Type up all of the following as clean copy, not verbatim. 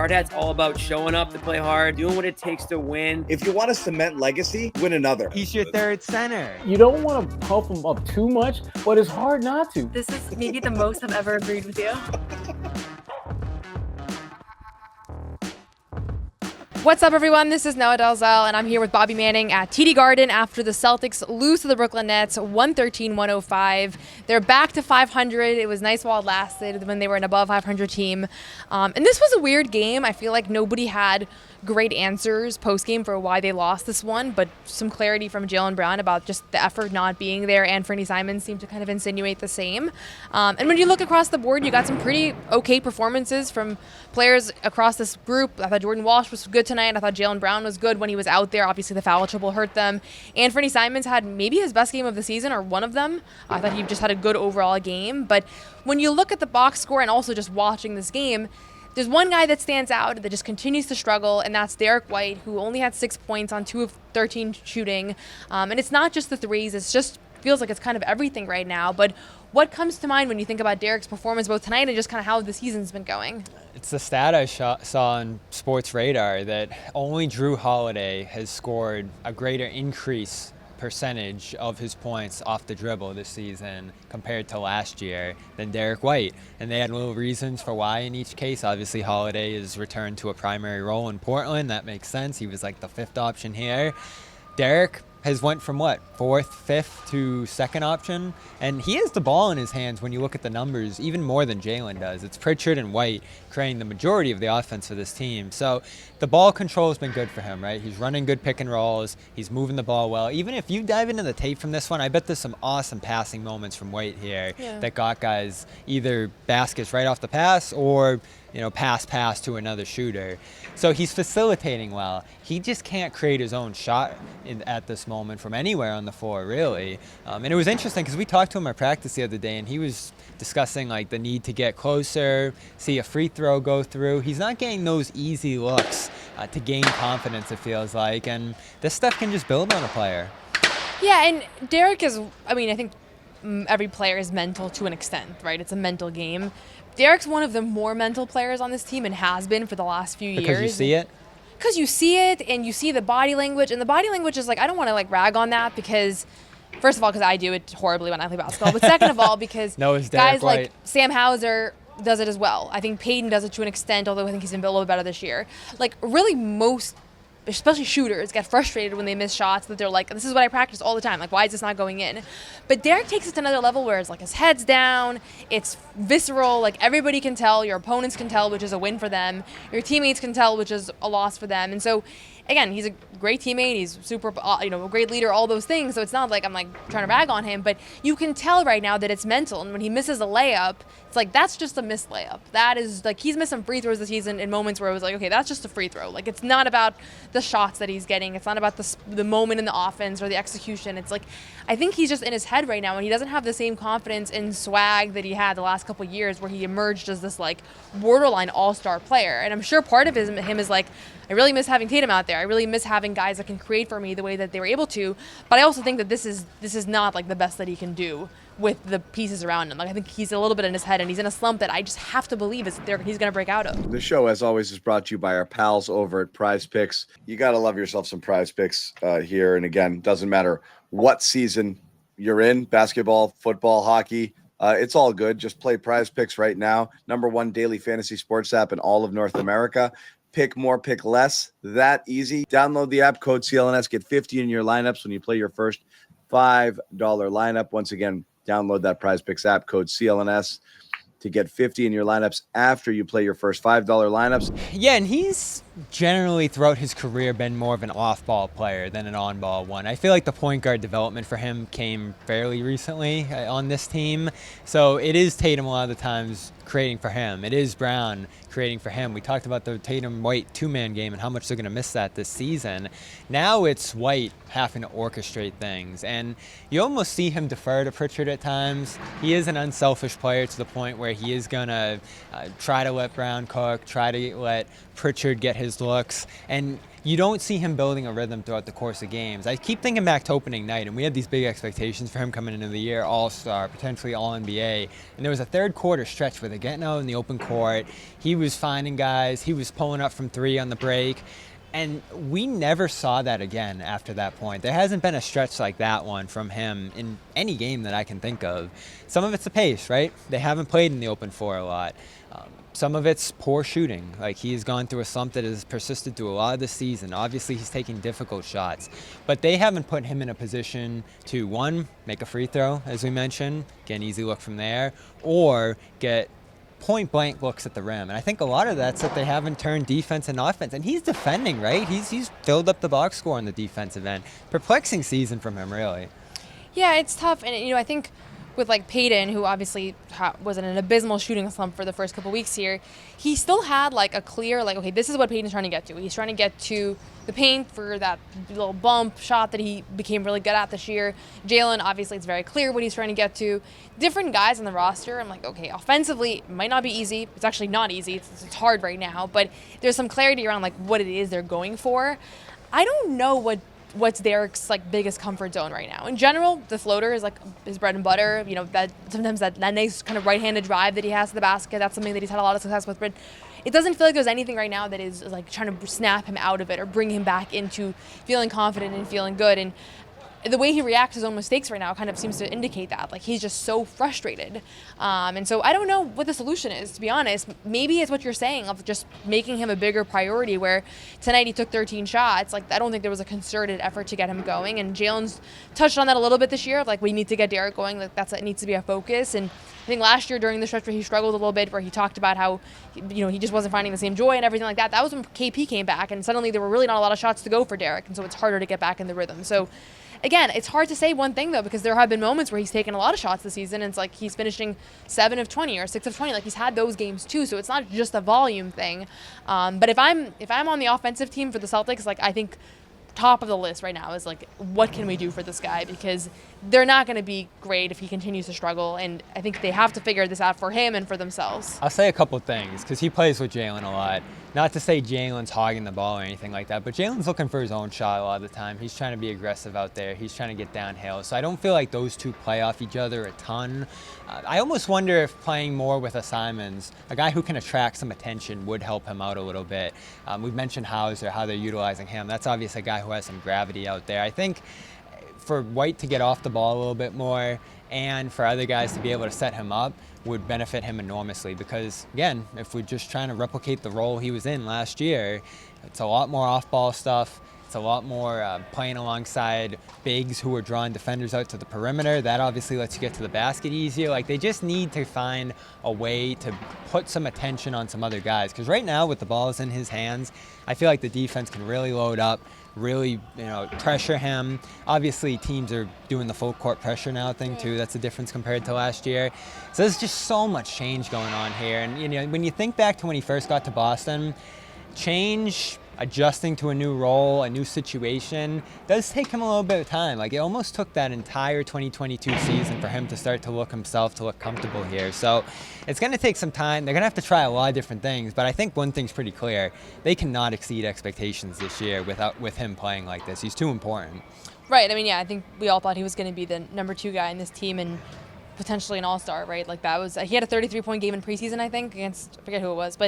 Hardhat's all about showing up to play hard, doing what it takes to win. If you want to cement legacy, win another. He's your third center. You don't want to pump him up too much, but it's hard not to. This is maybe the most I've ever agreed with you. What's up, everyone? This is Noah Dalzell, and I'm here with Bobby Manning at TD Garden after the Celtics lose to the Brooklyn Nets 113-105. They're back to 500. It was nice while it lasted when they were an above 500 team. And this was a weird game. I feel like nobody had great answers post-game for why they lost this one, but some clarity from Jaylen Brown about just the effort not being there, and Fernie Simons seemed to kind of insinuate the same. And when you look across the board, you got some pretty okay performances from players across this group. I thought Jordan Walsh was good tonight. I thought Jaylen Brown was good when he was out there. Obviously, the foul trouble hurt them. And Fernie Simons had maybe his best game of the season, or one of them. I thought he just had a good overall game. But when you look at the box score and also just watching this game, there's one guy that stands out that just continues to struggle, and that's Derrick White, who only had 6 points on 2 of 13 shooting. And it's not just the threes. It's just feels like it's kind of everything right now. But what comes to mind when you think about Derrick's performance both tonight and just kind of how the season's been going? It's the stat I saw on Sports Radar that only Drew Holiday has scored a greater increase percentage of his points off the dribble this season compared to last year than Derrick White. And they had little reasons for why in each case. Obviously, Holiday is returned to a primary role in Portland. That makes sense. He was like the 5th option here. Derrick has went from 4th, 5th to 2nd option, and he has the ball in his hands when you look at the numbers even more than Jaylen does. It's Pritchard and White creating the majority of the offense for this team. So the ball control has been good for him, right? He's running good pick and rolls. He's moving the ball well. Even if you dive into the tape from this one, I bet there's some awesome passing moments from White here that got guys either baskets right off the pass or pass to another shooter. So he's facilitating well. He just can't create his own shot at this moment from anywhere on the floor, really. And it was interesting because we talked to him at practice the other day, and he was discussing the need to get closer, see a free throw go through. He's not getting those easy looks to gain confidence, it feels like. And this stuff can just build on a player. Yeah, and Derrick is, I think every player is mental to an extent, right? It's a mental game. Derrick's one of the more mental players on this team and has been for the last few years. Because you see it? Because you see it, and you see the body language. And the body language is I don't want to rag on that because, first of all, because I do it horribly when I play basketball. But second of all, because guys like Sam Hauser does it as well. I think Payton does it to an extent, although I think he's been a little bit better this year. Really most, especially shooters, get frustrated when they miss shots that they're this is what I practice all the time. Why is this not going in? But Derrick takes it to another level where it's his head's down, it's visceral, everybody can tell, your opponents can tell, which is a win for them, your teammates can tell, which is a loss for them. And so, again, he's a great teammate, he's super, a great leader, all those things. So it's not I'm trying to rag on him, but you can tell right now that it's mental. And when he misses a layup, it's that's just a missed layup. That is he's missed some free throws this season in moments where it was okay, that's just a free throw. It's not about the shots that he's getting. It's not about the moment in the offense or the execution. It's I think he's just in his head right now, and he doesn't have the same confidence and swag that he had the last couple of years where he emerged as this borderline all-star player. And I'm sure part of him is I really miss having Tatum out there. I really miss having guys that can create for me the way that they were able to. But I also think that this is not the best that he can do with the pieces around him. I think he's a little bit in his head, and he's in a slump that I just have to believe he's going to break out of. The show, as always, is brought to you by our pals over at Prize Picks. You got to love yourself some Prize Picks here. And again, doesn't matter what season you're in, basketball, football, hockey, it's all good. Just play Prize Picks right now. #1 daily fantasy sports app in all of North America. Pick more, pick less. That easy. Download the app, code CLNS. Get 50 in your lineups when you play your first $5 lineup. Once again, download that Prize Picks app, code CLNS, to get 50 in your lineups after you play your first $5 lineups. Yeah, and he's generally throughout his career been more of an off-ball player than an on-ball one. I feel like the point guard development for him came fairly recently on this team. So it is Tatum a lot of the times creating for him. It is Brown creating for him. We talked about the Tatum-White two-man game and how much they're going to miss that this season. Now it's White having to orchestrate things, and you almost see him defer to Pritchard at times. He is an unselfish player to the point where he is going to try to let Brown cook, try to let Pritchard get his looks, and you don't see him building a rhythm throughout the course of games. I keep thinking back to opening night, and we had these big expectations for him coming into the year, all-star, potentially all-NBA, and there was a third quarter stretch where they're getting out in the open court. He was finding guys. He was pulling up from three on the break. And we never saw that again after that point. There hasn't been a stretch like that one from him in any game that I can think of. Some of it's the pace, right? They haven't played in the open floor a lot. Some of it's poor shooting. Like, he's gone through a slump that has persisted through a lot of the season. Obviously, he's taking difficult shots. But they haven't put him in a position to, one, make a free throw, as we mentioned, get an easy look from there, or get point-blank looks at the rim. And I think a lot of that's that they haven't turned defense and offense. And he's defending, right? He's filled up the box score on the defensive end. Perplexing season from him, really. Yeah, it's tough. And, I think with, Peyton, who obviously was in an abysmal shooting slump for the first couple weeks here, he still had, a clear, okay, this is what Peyton's trying to get to. He's trying to get to the paint for that little bump shot that he became really good at this year. Jalen, obviously, it's very clear what he's trying to get to. Different guys on the roster, I'm like, okay, offensively, it might not be easy. It's actually not easy. It's hard right now. But there's some clarity around, what it is they're going for. I don't know what's Derrick's biggest comfort zone right now. In general, the floater is his bread and butter. That sometimes that nice kind of right-handed drive that he has to the basket, that's something that he's had a lot of success with. But it doesn't feel like there's anything right now that is trying to snap him out of it or bring him back into feeling confident and feeling good. And the way he reacts to his own mistakes right now kind of seems to indicate that. He's just so frustrated. And so I don't know what the solution is, to be honest. Maybe it's what you're saying of just making him a bigger priority, where tonight he took 13 shots. I don't think there was a concerted effort to get him going. And Jalen's touched on that a little bit this year. We need to get Derrick going. That needs to be a focus. And I think last year during the stretch where he struggled a little bit, where he talked about how, he just wasn't finding the same joy and everything like that. That was when KP came back, and suddenly there were really not a lot of shots to go for Derrick. And so it's harder to get back in the rhythm. So again, it's hard to say one thing, though, because there have been moments where he's taken a lot of shots this season, and it's he's finishing 7 of 20 or 6 of 20. He's had those games, too, so it's not just a volume thing. But if I'm on the offensive team for the Celtics, I think top of the list right now is what can we do for this guy, because they're not going to be great if he continues to struggle, and I think they have to figure this out for him and for themselves. I'll say a couple things, because he plays with Jalen a lot. Not to say Jalen's hogging the ball or anything like that, but Jalen's looking for his own shot a lot of the time. He's trying to be aggressive out there. He's trying to get downhill. So I don't feel like those two play off each other a ton. I almost wonder if playing more with a Simons, a guy who can attract some attention, would help him out a little bit. We've mentioned Hauser, how they're utilizing him. That's obviously a guy who has some gravity out there. I think for White to get off the ball a little bit more, and for other guys to be able to set him up, would benefit him enormously, because again, if we're just trying to replicate the role he was in last year, it's a lot more off-ball stuff. It's a lot more playing alongside bigs who are drawing defenders out to the perimeter. That obviously lets you get to the basket easier. They just need to find a way to put some attention on some other guys, because right now with the balls in his hands, I feel like the defense can really load up, really pressure him. Obviously teams are doing the full court pressure now thing too. That's the difference compared to last year. So there's just so much change going on here. And when you think back to when he first got to Boston, change, adjusting to a new role, a new situation, does take him a little bit of time. It almost took that entire 2022 season for him to start to look comfortable here. So it's going to take some time. They're going to have to try a lot of different things, but I think one thing's pretty clear. They cannot exceed expectations this year with him playing like this. He's too important. Right. I think we all thought he was going to be the number 2 guy in this team, and potentially an all-star, right? That was, he had a 33-point game in preseason, I think, against, I forget who it was,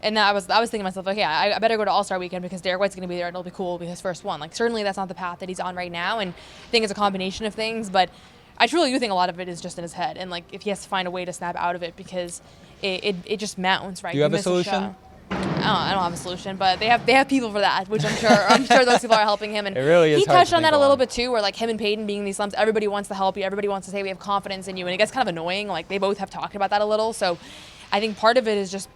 and I was thinking to myself, okay, I better go to all-star weekend because Derrick White's going to be there and it'll be cool, it'll be his first one. Certainly that's not the path that he's on right now, and I think it's a combination of things, but I truly do think a lot of it is just in his head, and if he has to find a way to snap out of it, because it just mounts, right? Do you have a solution? I don't have a solution, but they have people for that, which I'm sure those people are helping him. And it really is. He touched on that a little bit too, where him and Peyton being in these slumps, everybody wants to help you, everybody wants to say we have confidence in you, and it gets kind of annoying. They both have talked about that a little, so I think part of it is just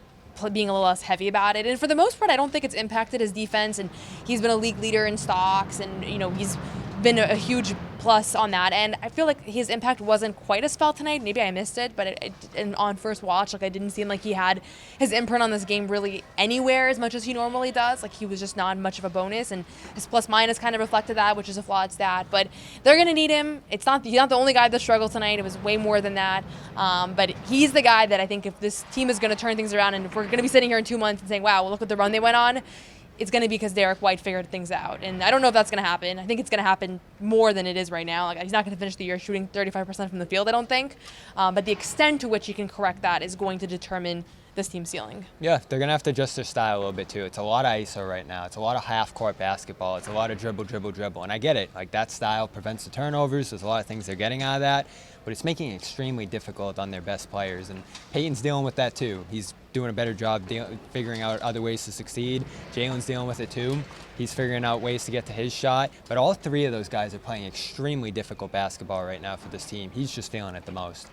being a little less heavy about it. And for the most part, I don't think it's impacted his defense, and he's been a league leader in stocks, and he's been a huge plus on that. And I feel like his impact wasn't quite as felt tonight. Maybe I missed it, but and on first watch, like, I didn't seem like he had his imprint on this game really anywhere as much as he normally does. Like, he was just not much of a bonus, and his plus minus kind of reflected that, which is a flawed stat. But they're going to need him. He's not the only guy that struggled tonight. It was way more than that. But he's the guy that I think if this team is going to turn things around, and if we're going to be sitting here in 2 months and saying, wow, well, look at the run they went on, it's going to be because Derrick White figured things out. And I don't know if that's going to happen. I think it's going to happen more than it is right now. Like, he's not going to finish the year shooting 35% from the field, I don't think. But the extent to which he can correct that is going to determine this team's ceiling. Yeah, they're going to have to adjust their style a little bit too. It's a lot of ISO right now. It's a lot of half-court basketball. It's a lot of dribble, dribble, dribble. And I get it. Like, that style prevents the turnovers. There's a lot of things they're getting out of that. But it's making it extremely difficult on their best players. And Peyton's dealing with that too. He's doing a better job figuring out other ways to succeed. Jalen's dealing with it too. He's figuring out ways to get to his shot. But all three of those guys are playing extremely difficult basketball right now for this team. He's just feeling it the most.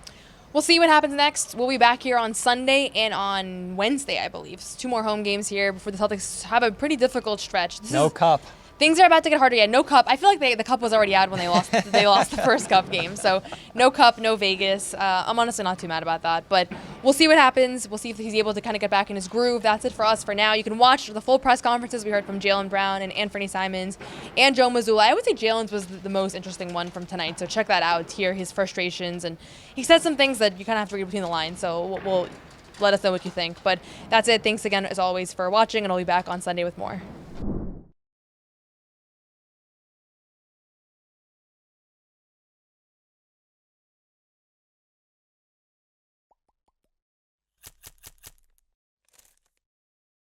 We'll see what happens next. We'll be back here on Sunday and on Wednesday, I believe. It's 2 more home games here before the Celtics have a pretty difficult stretch. No cup. Things are about to get harder. Yeah, no cup. I feel like the cup was already out when they lost the first cup game. So no cup, no Vegas. I'm honestly not too mad about that. But we'll see what happens. We'll see if he's able to kind of get back in his groove. That's it for us for now. You can watch the full press conferences. We heard from Jaylen Brown and Anthony Simons and Joe Mazzulla. I would say Jalen's was the most interesting one from tonight. So check that out. Hear his frustrations. And he said some things that you kind of have to read between the lines. So we'll let us know what you think. But that's it. Thanks again, as always, for watching. And I'll be back on Sunday with more.